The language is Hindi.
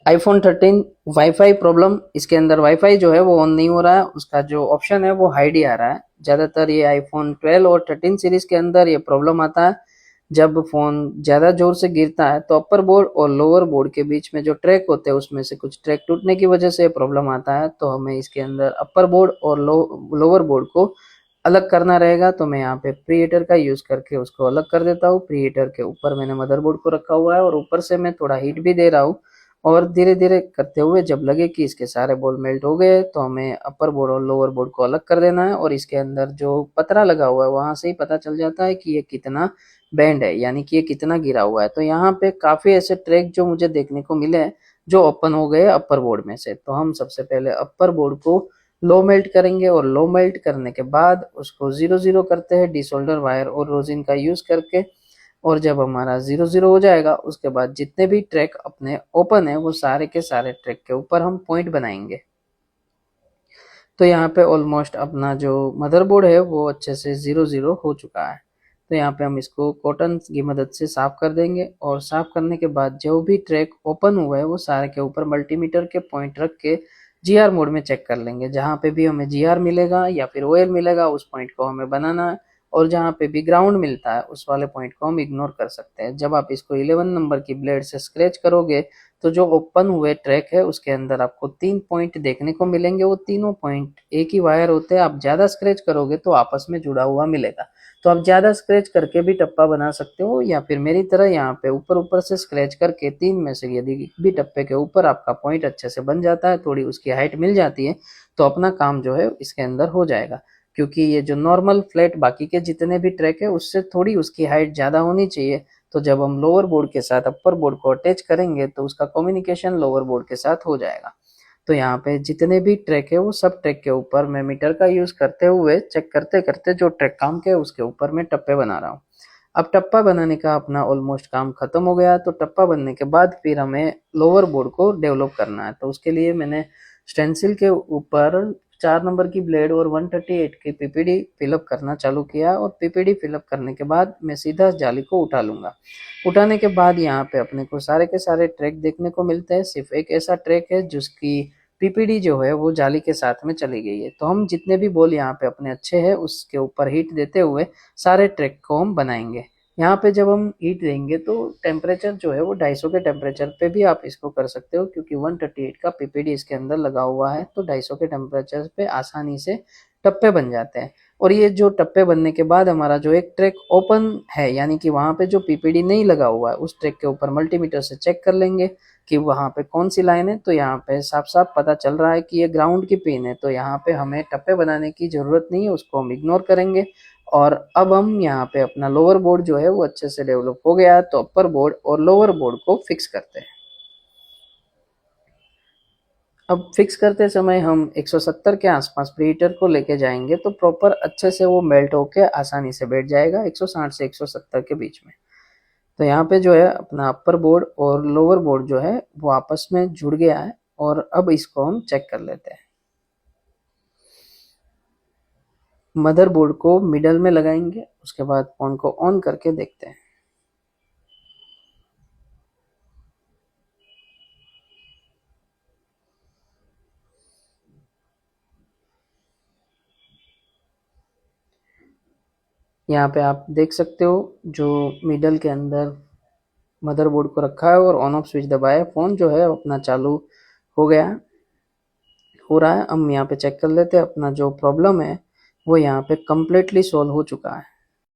iPhone 13 वाईफाई प्रॉब्लम, इसके अंदर वाईफाई जो है वो ऑन नहीं हो रहा है, उसका जो ऑप्शन है वो हाइड ही आ रहा है। ज़्यादातर ये iPhone 12 और 13 सीरीज के अंदर ये प्रॉब्लम आता है। जब फ़ोन ज़्यादा ज़ोर से गिरता है तो अपर बोर्ड और लोअर बोर्ड के बीच में जो ट्रैक होते हैं उसमें से कुछ ट्रैक टूटने की वजह से प्रॉब्लम आता है। तो हमें इसके अंदर अपर बोर्ड और लोअर बोर्ड को अलग करना रहेगा। तो मैं यहाँ पे प्री हीटर का यूज़ करके उसको अलग कर देता हूँ। प्री हीटर के ऊपर मैंने मदरबोर्ड को रखा हुआ है और ऊपर से मैं थोड़ा हीट भी दे रहा हूँ। और धीरे धीरे करते हुए जब लगे कि इसके सारे बॉल मेल्ट हो गए तो हमें अपर बोर्ड और लोअर बोर्ड को अलग कर देना है। और इसके अंदर जो पतरा लगा हुआ है वहां से ही पता चल जाता है कि ये कितना बैंड है, यानी कि ये कितना गिरा हुआ है। तो यहाँ पे काफी ऐसे ट्रैक जो मुझे देखने को मिले हैं जो ओपन हो गए अपर बोर्ड में से। तो हम सबसे पहले अपर बोर्ड को लो मेल्ट करेंगे और लो मेल्ट करने के बाद उसको 0-0 करते हैं डिसोल्डर वायर और रोजिन का यूज करके। और जब हमारा 0-0 हो जाएगा उसके बाद जितने भी ट्रैक अपने ओपन है वो सारे के सारे ट्रैक के ऊपर हम पॉइंट बनाएंगे। तो यहाँ पे ऑलमोस्ट अपना जो मदरबोर्ड है वो अच्छे से 0-0 हो चुका है। तो यहाँ पे हम इसको कॉटन की मदद से साफ कर देंगे और साफ करने के बाद जो भी ट्रैक ओपन हुआ है वो सारे के ऊपर मल्टीमीटर के पॉइंट रख के जीआर मोड में चेक कर लेंगे। जहाँ पे भी हमें जीआर मिलेगा या फिर ओएल मिलेगा उस पॉइंट को हमें बनाना है। और जहाँ पे भी ग्राउंड मिलता है उस वाले पॉइंट को हम इग्नोर कर सकते हैं। जब आप इसको 11 नंबर की ब्लेड से स्क्रैच करोगे तो जो ओपन हुए ट्रैक है उसके अंदर आपको 3 पॉइंट देखने को मिलेंगे। वो तीनों पॉइंट एक ही वायर होते हैं। आप ज्यादा स्क्रैच करोगे तो आपस में जुड़ा हुआ मिलेगा। तो आप ज्यादा स्क्रैच करके भी टप्पा बना सकते हो या फिर मेरी तरह यहाँ पे ऊपर ऊपर से स्क्रैच करके 3 में से यदि भी टप्पे के ऊपर आपका पॉइंट अच्छे से बन जाता है, थोड़ी उसकी हाइट मिल जाती है, तो अपना काम जो है इसके अंदर हो जाएगा। क्योंकि ये जो नॉर्मल फ्लैट बाकी के जितने भी ट्रैक है उससे थोड़ी उसकी हाइट ज्यादा होनी चाहिए। तो जब हम लोअर बोर्ड के साथ अपर बोर्ड को अटैच करेंगे तो उसका कम्युनिकेशन लोअर बोर्ड के साथ हो जाएगा। तो यहाँ पे जितने भी ट्रैक है वो सब ट्रैक के ऊपर मैं मीटर का यूज करते हुए चेक करते करते जो ट्रैक काम के उसके ऊपर मैं टप्पे बना रहा हूँ। अब टप्पा बनाने का अपना ऑलमोस्ट काम खत्म हो गया। तो टप्पा बनने के बाद फिर हमें लोअर बोर्ड को डेवलप करना है। तो उसके लिए मैंने स्टेंसिल के ऊपर 4 नंबर की ब्लेड और 138 की पीपीडी फिलअप करना चालू किया। और पीपीडी फिलअप करने के बाद मैं सीधा जाली को उठा लूंगा। उठाने के बाद यहाँ पे अपने को सारे के सारे ट्रैक देखने को मिलते हैं। सिर्फ एक ऐसा ट्रैक है जिसकी पीपीडी जो है वो जाली के साथ में चली गई है। तो हम जितने भी बॉल यहाँ पे अपने अच्छे हैं उसके ऊपर हीट देते हुए सारे ट्रैक को हम बनाएंगे। यहाँ पे जब हम हीट देंगे तो टेम्परेचर जो है वो 250 के टेम्परेचर पे भी आप इसको कर सकते हो, क्योंकि 138 का पीपीडी इसके अंदर लगा हुआ है। तो 250 के टेम्परेचर पे आसानी से टप्पे बन जाते हैं। और ये जो टप्पे बनने के बाद हमारा जो एक ट्रैक ओपन है, यानी कि वहां पे जो पीपीडी नहीं लगा हुआ है, उस ट्रैक के ऊपर मल्टीमीटर से चेक कर लेंगे कि वहां पे कौन सी लाइन है। तो यहाँ पे साफ साफ पता चल रहा है कि ये ग्राउंड की पिन है। तो यहाँ पे हमें टप्पे बनाने की जरूरत नहीं है, उसको हम इग्नोर करेंगे। और अब हम यहाँ पे अपना लोअर बोर्ड जो है वो अच्छे से डेवलप हो गया है। तो अपर बोर्ड और लोअर बोर्ड को फिक्स करते हैं। अब फिक्स करते समय हम 170 के आसपास प्रीहीटर को लेके जाएंगे तो प्रॉपर अच्छे से वो मेल्ट होके आसानी से बैठ जाएगा 160 से 170 के बीच में। तो यहाँ पे जो है अपना अपर बोर्ड और लोअर बोर्ड जो है वो आपस में जुड़ गया है। और अब इसको हम चेक कर लेते हैं। मदरबोर्ड को मिडल में लगाएंगे, उसके बाद फोन को ऑन करके देखते हैं। यहाँ पे आप देख सकते हो जो मिडल के अंदर मदरबोर्ड को रखा है और ऑन ऑफ स्विच दबाया, फोन जो है अपना चालू हो गया है, हो रहा है। हम यहाँ पे चेक कर लेते हैं अपना जो प्रॉब्लम है वो यहाँ पे कम्प्लीटली सॉल्व हो चुका है।